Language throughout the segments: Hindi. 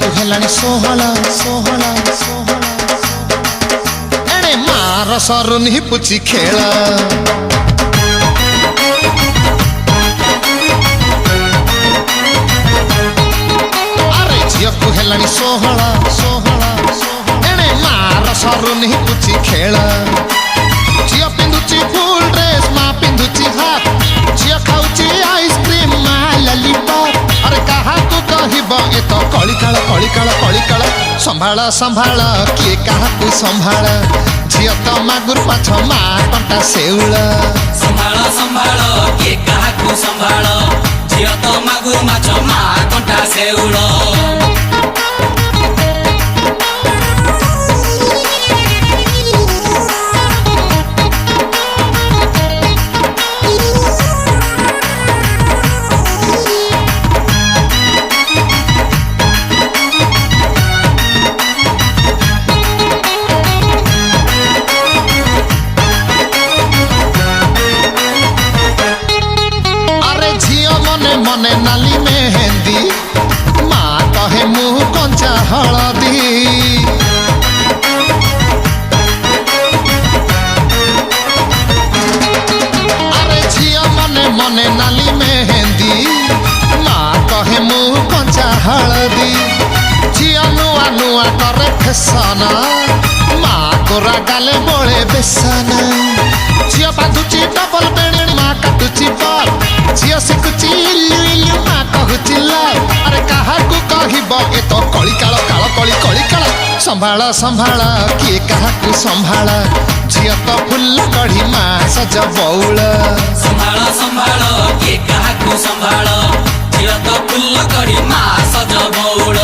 ଝିଅକୁ ହେଲାଣି 16 ଏଣେ ମାର ସରୁନି ପୁଚି ଖେଳ ଆରେ ଝିଅକୁ ହେଲାଣି 16 ଏଣେ ମାର ସରୁନି ପୁଚି ଖେଳ ଝିଅ ପିନ୍ଧୁଛି ଫୁଲ ଡ୍ରେସ ମା ପିନ୍ଧୁଛି ହାଫ ଝିଅ ଖାଉଛି ଆଇସ୍କ୍ରିମ ମା ଲଲିପପ अरे काहाकू कहब ए तो कलिकाल संभाल संभाल किए काहाकू संभाल झियो तो मागुर पाछ मा कंटा सेउल संभाल संभाल किए काहाकू संभाल झियो तो मागुर माछ मा कंटा सेउल मने नाली मेहंदी माँ कहे मुँह कंचा हलदी अरे झियो मने मने नाली मेहंदी माँ कहे मुँह कंचा हलदी झियो नुआ नुआ करे फैशन माँ गोरा गाले बोले बेसन झियो बांधुची डबल बेणी माँ काटुची बल झियो शिखुची इल्लू इल्लू माँ कहूची लव अरे काहाकू कहब ए तो कलिकाल संभाल संभाल किए काहाकू संभाल झियो तो फुल कढ़ी माँ सज बौल संभाल संभाल किए काहाकू संभाल झियो तो फुल कढ़ी माँ सज बौल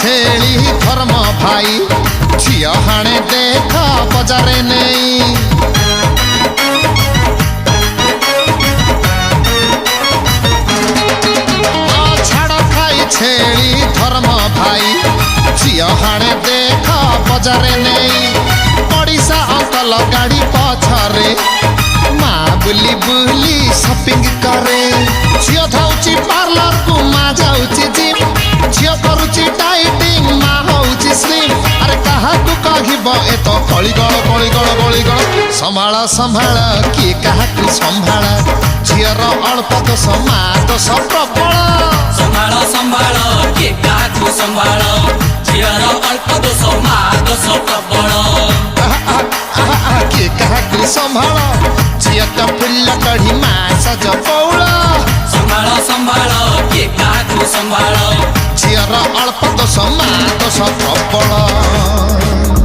छेली धर्म भाई झियो हाणे देख बजारे नहीं छाड़ खाई छेली धर्म भाई झियो हाणे देख बजारे नहीं पड़ीसा अंकल गाड़ी पछरे माँ बुली बुली शॉपिंग करे झियो धाउची पार्लर को माँ जाउची जिम झियो करुची डाइटिंग माँ होउची स्लिम अरे काहाकू कहब ए तो कलिगल संभाल संभाल किए काहाकू संभाल झियर अल्प दोष माँ दोष प्रबल संभाल संभाल किए काहाकू संभाल झियर अल्प दोष माँ दोष प्रबल किए काहाकू संभाल झियो तो फुल कढ़ी माँ सज बौल संभाल संभाल किए काहाकू संभाल झियर अल्प दोष माँ दोष प्रबल।